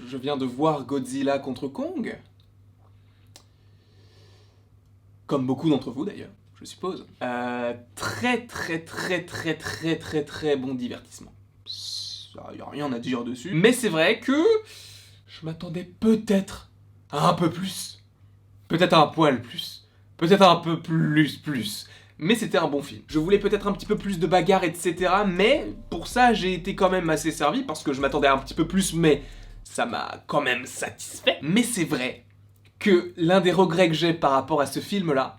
je viens de voir Godzilla contre Kong. Comme beaucoup d'entre vous d'ailleurs, je suppose. Très bon divertissement. Il n'y a rien à dire dessus. Mais c'est vrai que je m'attendais peut-être à un peu plus. Peut-être un poil plus. Peut-être un peu plus. Mais c'était un bon film. Je voulais peut-être un petit peu plus de bagarre, etc. Mais pour ça, j'ai été quand même assez servi parce que je m'attendais à un petit peu plus, mais ça m'a quand même satisfait. Mais c'est vrai que l'un des regrets que j'ai par rapport à ce film-là,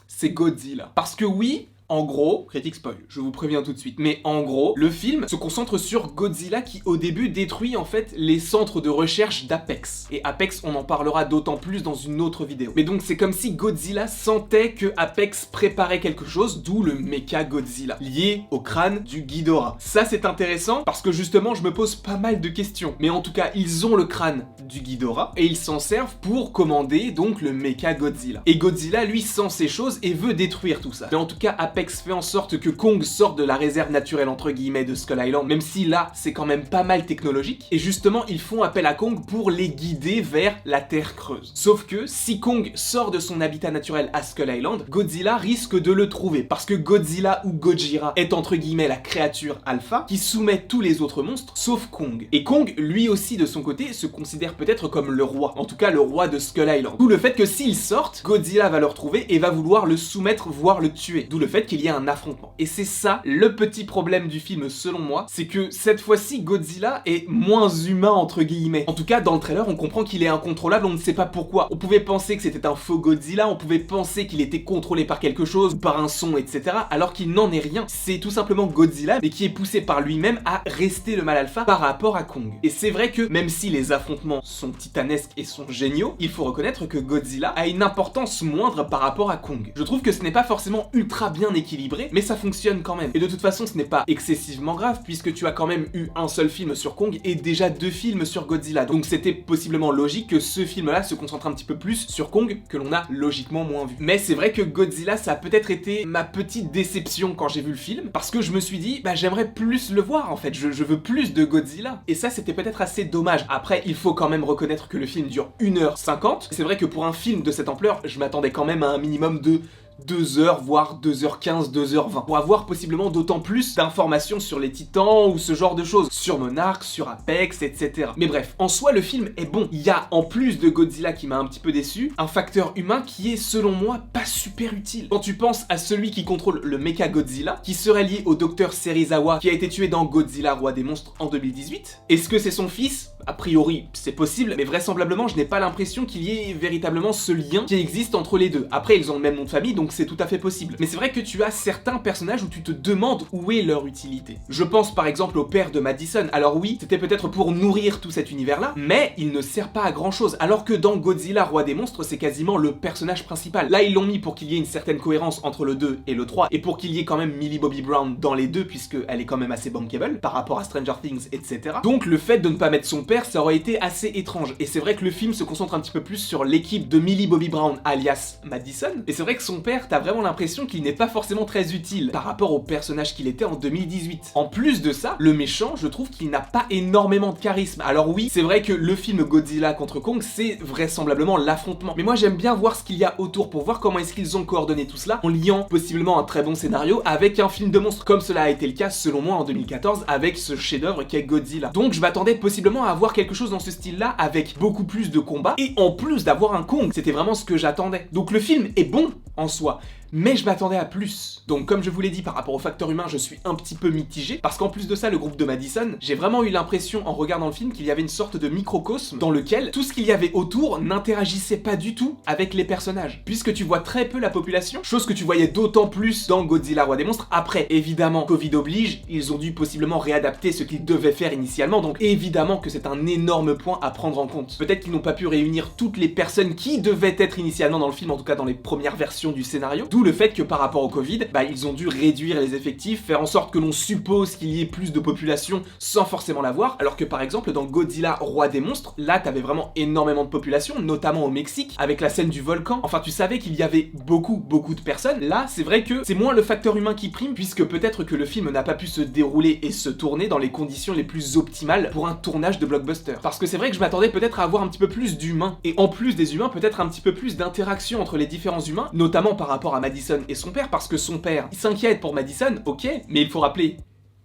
c'est Godzilla. Parce que oui, en gros, critique spoil, je vous préviens tout de suite, mais en gros, le film se concentre sur Godzilla qui au début détruit en fait les centres de recherche d'Apex. Et Apex, on en parlera d'autant plus dans une autre vidéo. Mais donc c'est comme si Godzilla sentait que Apex préparait quelque chose, d'où le Mecha Godzilla, lié au crâne du Ghidorah. Ça c'est intéressant parce que justement je me pose pas mal de questions. Mais en tout cas, ils ont le crâne du Ghidorah et ils s'en servent pour commander donc le Mecha Godzilla. Et Godzilla lui sent ces choses et veut détruire tout ça. Mais en tout cas, Apex fait en sorte que Kong sorte de la réserve naturelle entre guillemets de Skull Island, même si là c'est quand même pas mal technologique, et justement ils font appel à Kong pour les guider vers la Terre creuse. Sauf que si Kong sort de son habitat naturel à Skull Island, Godzilla risque de le trouver, parce que Godzilla ou Gojira est entre guillemets la créature alpha qui soumet tous les autres monstres sauf Kong. Et Kong lui aussi de son côté se considère peut-être comme le roi, en tout cas le roi de Skull Island. D'où le fait que s'ils sortent, Godzilla va le retrouver et va vouloir le soumettre, voire le tuer. D'où le fait qu'il y a un affrontement. Et c'est ça le petit problème du film selon moi, c'est que cette fois-ci Godzilla est moins humain entre guillemets. En tout cas dans le trailer on comprend qu'il est incontrôlable, on ne sait pas pourquoi. On pouvait penser que c'était un faux Godzilla, on pouvait penser qu'il était contrôlé par quelque chose, par un son, etc. Alors qu'il n'en est rien. C'est tout simplement Godzilla mais qui est poussé par lui-même à rester le mal alpha par rapport à Kong. Et c'est vrai que même si les affrontements sont titanesques et sont géniaux, il faut reconnaître que Godzilla a une importance moindre par rapport à Kong. Je trouve que ce n'est pas forcément ultra bien équilibré, mais ça fonctionne quand même. Et de toute façon, ce n'est pas excessivement grave, puisque tu as quand même eu un seul film sur Kong et déjà 2 films sur Godzilla. Donc c'était possiblement logique que ce film-là se concentre un petit peu plus sur Kong, que l'on a logiquement moins vu. Mais c'est vrai que Godzilla, ça a peut-être été ma petite déception quand j'ai vu le film, parce que je me suis dit, bah j'aimerais plus le voir en fait, je veux plus de Godzilla. Et ça, c'était peut-être assez dommage. Après, il faut quand même reconnaître que le film dure 1h50. C'est vrai que pour un film de cette ampleur, je m'attendais quand même à un minimum de 2h, voire 2h15, 2h20, pour avoir possiblement d'autant plus d'informations sur les titans ou ce genre de choses, sur Monarch, sur Apex, etc. Mais bref, en soi le film est bon. Il y a, en plus de Godzilla qui m'a un petit peu déçu, un facteur humain qui est selon moi pas super utile. Quand tu penses à celui qui contrôle le Mecha Godzilla, qui serait lié au docteur Serizawa qui a été tué dans Godzilla Roi des Monstres en 2018, est-ce que c'est son fils ? A priori, c'est possible, mais vraisemblablement, je n'ai pas l'impression qu'il y ait véritablement ce lien qui existe entre les deux. Après, ils ont le même nom de famille, donc c'est tout à fait possible. Mais c'est vrai que tu as certains personnages où tu te demandes où est leur utilité. Je pense par exemple au père de Madison. Alors oui, c'était peut-être pour nourrir tout cet univers-là, mais il ne sert pas à grand-chose. Alors que dans Godzilla, Roi des Monstres, c'est quasiment le personnage principal. Là, ils l'ont mis pour qu'il y ait une certaine cohérence entre le 2 et le 3, et pour qu'il y ait quand même Millie Bobby Brown dans les deux, puisqu'elle est quand même assez bankable par rapport à Stranger Things, etc. Donc le fait de ne pas mettre son père, ça aurait été assez étrange. Et c'est vrai que le film se concentre un petit peu plus sur l'équipe de Millie Bobby Brown alias Madison. Et c'est vrai que son père, t'as vraiment l'impression qu'il n'est pas forcément très utile par rapport au personnage qu'il était en 2018. En plus de ça, le méchant, je trouve qu'il n'a pas énormément de charisme. Alors oui, c'est vrai que le film Godzilla contre Kong, c'est vraisemblablement l'affrontement. Mais moi j'aime bien voir ce qu'il y a autour pour voir comment est-ce qu'ils ont coordonné tout cela en liant possiblement un très bon scénario avec un film de monstre, comme cela a été le cas selon moi en 2014 avec ce chef-d'œuvre qu'est Godzilla. Donc je m'attendais possiblement à avoir quelque chose dans ce style-là avec beaucoup plus de combats et en plus d'avoir un Kong. C'était vraiment ce que j'attendais. Donc le film est bon en soi, mais je m'attendais à plus. Donc comme je vous l'ai dit, par rapport au facteur humain, je suis un petit peu mitigé, parce qu'en plus de ça, le groupe de Madison, j'ai vraiment eu l'impression en regardant le film qu'il y avait une sorte de microcosme dans lequel tout ce qu'il y avait autour n'interagissait pas du tout avec les personnages, puisque tu vois très peu la population, chose que tu voyais d'autant plus dans Godzilla Roi des Monstres. Après, évidemment, Covid oblige, ils ont dû possiblement réadapter ce qu'ils devaient faire initialement, donc évidemment que c'est un énorme point à prendre en compte. Peut-être qu'ils n'ont pas pu réunir toutes les personnes qui devaient être initialement dans le film, en tout cas dans les premières versions du scénario, d'où le fait que par rapport au Covid, ils ont dû réduire les effectifs, faire en sorte que l'on suppose qu'il y ait plus de population sans forcément l'avoir, alors que par exemple dans Godzilla Roi des monstres, là t'avais vraiment énormément de population, notamment au Mexique, avec la scène du volcan. Enfin, tu savais qu'il y avait beaucoup de personnes. Là, c'est vrai que c'est moins le facteur humain qui prime, puisque peut-être que le film n'a pas pu se dérouler et se tourner dans les conditions les plus optimales pour un tournage de blockbuster. Parce que c'est vrai que je m'attendais peut-être à avoir un petit peu plus d'humains, et en plus des humains, peut-être un petit peu plus d'interaction entre les différents humains, notamment par rapport à Madison et son père, parce que son père, il s'inquiète pour Madison, ok, mais il faut rappeler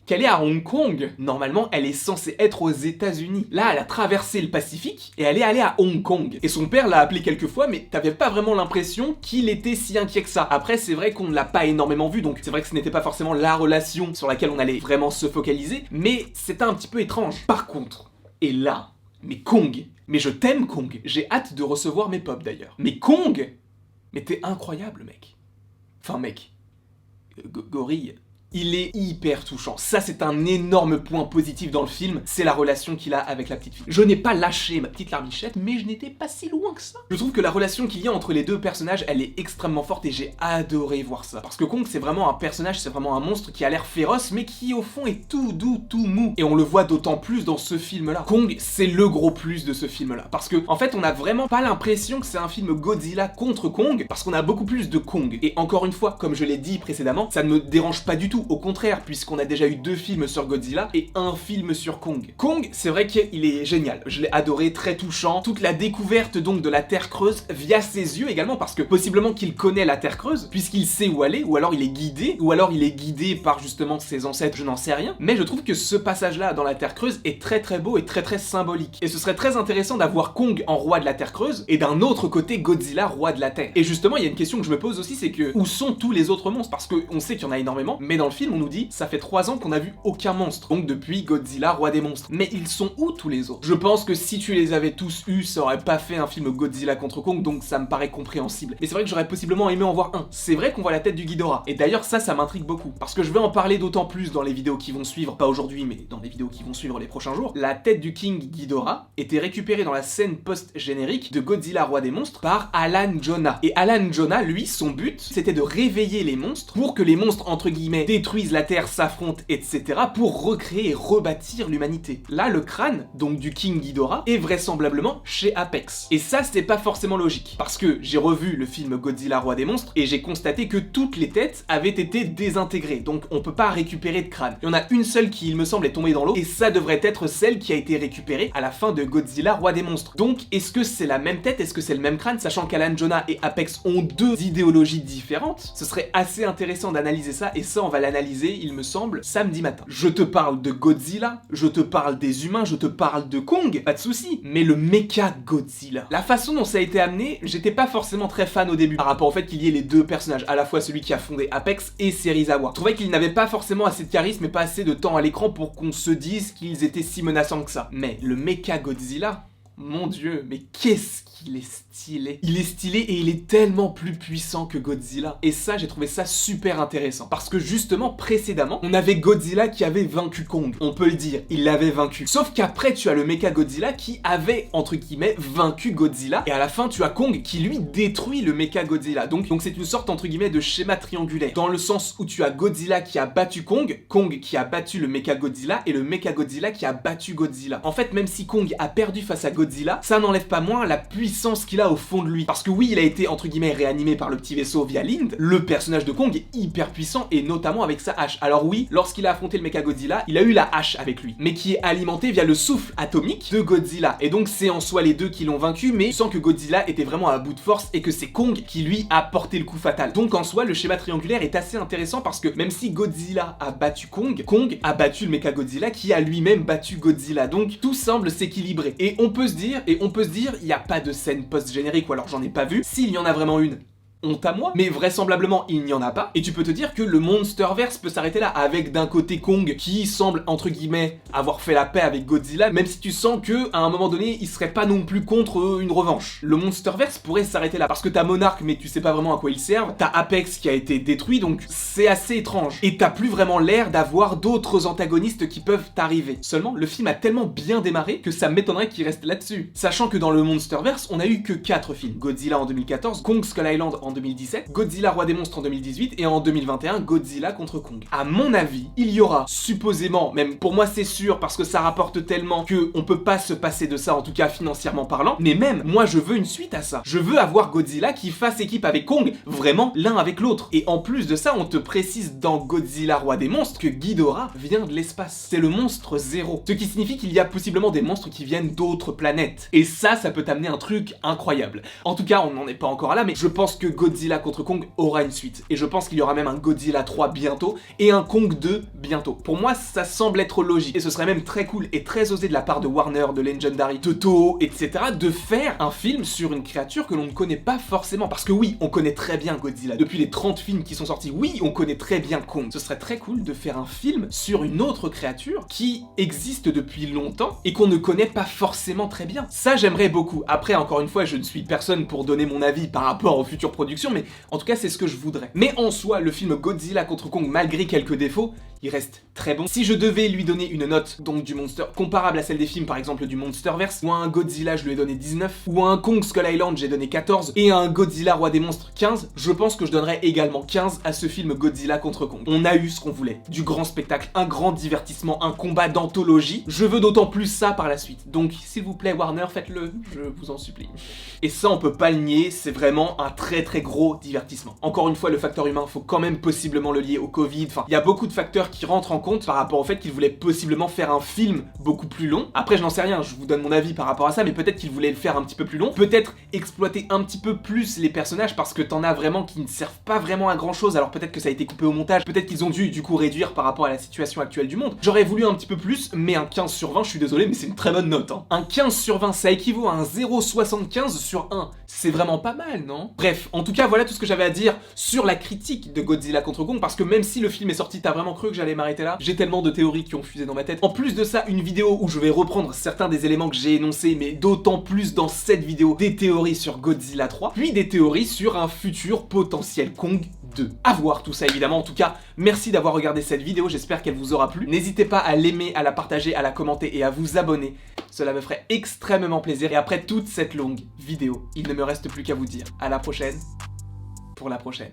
qu'elle est à Hong Kong. Normalement, elle est censée être aux États-Unis. Là, elle a traversé le Pacifique et elle est allée à Hong Kong. Et son père l'a appelé quelques fois, mais t'avais pas vraiment l'impression qu'il était si inquiet que ça. Après, c'est vrai qu'on ne l'a pas énormément vu, donc c'est vrai que ce n'était pas forcément la relation sur laquelle on allait vraiment se focaliser, mais c'était un petit peu étrange. Par contre, et là, mais Kong, mais je t'aime Kong, j'ai hâte de recevoir mes pop d'ailleurs. Mais Kong, mais t'es incroyable mec. Enfin mec, gorille. Il est hyper touchant. Ça, c'est un énorme point positif dans le film, c'est la relation qu'il a avec la petite fille. Je n'ai pas lâché ma petite larmichette, mais je n'étais pas si loin que ça. Je trouve que la relation qu'il y a entre les deux personnages, elle est extrêmement forte et j'ai adoré voir ça. Parce que Kong, c'est vraiment un personnage, c'est vraiment un monstre qui a l'air féroce, mais qui au fond est tout doux, tout mou. Et on le voit d'autant plus dans ce film-là. Kong, c'est le gros plus de ce film-là. Parce que, en fait, on a vraiment pas l'impression que c'est un film Godzilla contre Kong, parce qu'on a beaucoup plus de Kong. Et encore une fois, comme je l'ai dit précédemment, ça ne me dérange pas du tout. Au contraire, puisqu'on a déjà eu 2 films sur Godzilla et un film sur Kong. Kong, c'est vrai qu'il est génial. Je l'ai adoré, très touchant. Toute la découverte donc de la Terre creuse via ses yeux également, parce que possiblement qu'il connaît la Terre creuse, puisqu'il sait où aller, ou alors il est guidé par justement ses ancêtres, je n'en sais rien. Mais je trouve que ce passage-là dans la Terre creuse est très beau et très symbolique. Et ce serait très intéressant d'avoir Kong en roi de la Terre creuse, et d'un autre côté Godzilla roi de la Terre. Et justement, il y a une question que je me pose aussi, c'est que où sont tous les autres monstres? Parce qu'on sait qu'il y en a énormément, mais dans le film on nous dit ça fait 3 ans qu'on a vu aucun monstre, donc depuis Godzilla roi des monstres. Mais ils sont où tous les autres? Je pense que si tu les avais tous eus, ça aurait pas fait un film Godzilla contre Kong, donc ça me paraît compréhensible. Mais c'est vrai que j'aurais possiblement aimé en voir un. C'est vrai qu'on voit la tête du Ghidorah, et d'ailleurs ça m'intrigue beaucoup, parce que je vais en parler d'autant plus dans les vidéos qui vont suivre, pas aujourd'hui mais dans les vidéos qui vont suivre les prochains jours. La tête du King Ghidorah était récupérée dans la scène post-générique de Godzilla roi des monstres par Alan Jonah. Et Alan Jonah, lui, son but, c'était de réveiller les monstres pour que les monstres, entre guillemets, détruisent la Terre, s'affrontent, etc. pour recréer et rebâtir l'humanité. Là, le crâne, donc du King Ghidorah, est vraisemblablement chez Apex. Et ça, c'est pas forcément logique, parce que j'ai revu le film Godzilla Roi des Monstres, et j'ai constaté que toutes les têtes avaient été désintégrées, donc on peut pas récupérer de crâne. Il y en a une seule qui, il me semble, est tombée dans l'eau, et ça devrait être celle qui a été récupérée à la fin de Godzilla Roi des Monstres. Donc, est-ce que c'est la même tête? Est-ce que c'est le même crâne? Sachant qu'Alan Jonah et Apex ont 2 idéologies différentes, ce serait assez intéressant d'analyser ça, et ça, on va l'analyser, il me semble, samedi matin. Je te parle de Godzilla, je te parle des humains, je te parle de Kong, pas de souci, mais le méca Godzilla. La façon dont ça a été amené, j'étais pas forcément très fan au début, par rapport au fait qu'il y ait les 2 personnages, à la fois celui qui a fondé Apex et Serizawa. Je trouvais qu'ils n'avaient pas forcément assez de charisme et pas assez de temps à l'écran pour qu'on se dise qu'ils étaient si menaçants que ça. Mais le méca Godzilla, mon dieu, mais qu'est-ce qu'il est stylé. Il est stylé et il est tellement plus puissant que Godzilla. Et ça, j'ai trouvé ça super intéressant. Parce que justement, précédemment, on avait Godzilla qui avait vaincu Kong. On peut le dire, il l'avait vaincu. Sauf qu'après, tu as le Mecha Godzilla qui avait, entre guillemets, vaincu Godzilla. Et à la fin, tu as Kong qui, lui, détruit le Mecha Godzilla. Donc c'est une sorte, entre guillemets, de schéma triangulaire. Dans le sens où tu as Godzilla qui a battu Kong, Kong qui a battu le Mecha Godzilla, et le Mecha Godzilla qui a battu Godzilla. En fait, même si Kong a perdu face à Godzilla, ça n'enlève pas moins la puissance qu'il a au fond de lui. Parce que oui, il a été, entre guillemets, réanimé par le petit vaisseau via Lind. Le personnage de Kong est hyper puissant, et notamment avec sa hache. Alors oui, lorsqu'il a affronté le Mecha Godzilla, il a eu la hache avec lui, mais qui est alimentée via le souffle atomique de Godzilla. Et donc c'est en soi les deux qui l'ont vaincu, mais tu sens que Godzilla était vraiment à bout de force et que c'est Kong qui lui a porté le coup fatal. Donc en soi, le schéma triangulaire est assez intéressant parce que même si Godzilla a battu Kong, Kong a battu le Mecha Godzilla qui a lui-même battu Godzilla. Donc tout semble s'équilibrer. Et on peut se dire, il n'y a pas de scène post-générique, ou alors j'en ai pas vu. S'il y en a vraiment une, honte à moi, mais vraisemblablement il n'y en a pas, et tu peux te dire que le Monsterverse peut s'arrêter là, avec d'un côté Kong qui semble entre guillemets avoir fait la paix avec Godzilla, même si tu sens que à un moment donné il serait pas non plus contre une revanche. Le Monsterverse pourrait s'arrêter là, parce que t'as Monarch mais tu sais pas vraiment à quoi il servent, t'as Apex qui a été détruit, donc c'est assez étrange, et t'as plus vraiment l'air d'avoir d'autres antagonistes qui peuvent t'arriver. Seulement, le film a tellement bien démarré que ça m'étonnerait qu'il reste là-dessus, sachant que dans le Monsterverse on a eu que 4 films: Godzilla en 2014, Kong Skull Island en en 2017, Godzilla Roi des Monstres en 2018 et en 2021 Godzilla contre Kong. À mon avis, il y aura supposément, même pour moi c'est sûr parce que ça rapporte tellement que on peut pas se passer de ça, en tout cas financièrement parlant, mais même moi je veux une suite à ça. Je veux avoir Godzilla qui fasse équipe avec Kong, vraiment l'un avec l'autre. Et en plus de ça, on te précise dans Godzilla Roi des Monstres que Ghidorah vient de l'espace. C'est le monstre zéro. Ce qui signifie qu'il y a possiblement des monstres qui viennent d'autres planètes. Et ça peut t'amener un truc incroyable. En tout cas, on n'en est pas encore là, mais je pense que Godzilla contre Kong aura une suite. Et je pense qu'il y aura même un Godzilla 3 bientôt et un Kong 2 bientôt. Pour moi, ça semble être logique. Et ce serait même très cool et très osé de la part de Warner, de Legendary, de Toho, etc. de faire un film sur une créature que l'on ne connaît pas forcément. Parce que oui, on connaît très bien Godzilla. Depuis les 30 films qui sont sortis, oui, on connaît très bien Kong. Ce serait très cool de faire un film sur une autre créature qui existe depuis longtemps et qu'on ne connaît pas forcément très bien. Ça, j'aimerais beaucoup. Après, encore une fois, je ne suis personne pour donner mon avis par rapport aux futures productions, mais en tout cas, c'est ce que je voudrais. Mais en soi, le film Godzilla contre Kong, malgré quelques défauts, il reste très bon. Si je devais lui donner une note, donc du Monster, comparable à celle des films, par exemple du Monsterverse, ou à un Godzilla, je lui ai donné 19, ou à un Kong Skull Island, j'ai donné 14, et à un Godzilla Roi des Monstres, 15, je pense que je donnerais également 15 à ce film Godzilla contre Kong. On a eu ce qu'on voulait. Du grand spectacle, un grand divertissement, un combat d'anthologie. Je veux d'autant plus ça par la suite. Donc, s'il vous plaît, Warner, faites-le, je vous en supplie. Et ça, on peut pas le nier, c'est vraiment un très très gros divertissement. Encore une fois, le facteur humain, faut quand même possiblement le lier au Covid. Enfin, il y a beaucoup de facteurs qui rentrent en compte par rapport au fait qu'il voulait possiblement faire un film beaucoup plus long. Après, je n'en sais rien, je vous donne mon avis par rapport à ça, mais peut-être qu'il voulait le faire un petit peu plus long. Peut-être exploiter un petit peu plus les personnages parce que t'en as vraiment qui ne servent pas vraiment à grand chose. Alors peut-être que ça a été coupé au montage, peut-être qu'ils ont dû du coup réduire par rapport à la situation actuelle du monde. J'aurais voulu un petit peu plus, mais un 15 sur 20, je suis désolé, mais c'est une très bonne note. Hein. Un 15 sur 20, ça équivaut à un 0,75 sur 1. C'est vraiment pas mal, non? Bref, en tout cas, voilà tout ce que j'avais à dire sur la critique de Godzilla contre Kong, parce que même si le film est sorti, t'as vraiment cru que j'allais m'arrêter là? J'ai tellement de théories qui ont fusé dans ma tête. En plus de ça, une vidéo où je vais reprendre certains des éléments que j'ai énoncés, mais d'autant plus dans cette vidéo, des théories sur Godzilla 3, puis des théories sur un futur potentiel Kong 2. À voir tout ça évidemment. En tout cas, merci d'avoir regardé cette vidéo, j'espère qu'elle vous aura plu. N'hésitez pas à l'aimer, à la partager, à la commenter et à vous abonner. Cela me ferait extrêmement plaisir. Et après toute cette longue vidéo, il ne me reste plus qu'à vous dire à la prochaine pour la prochaine.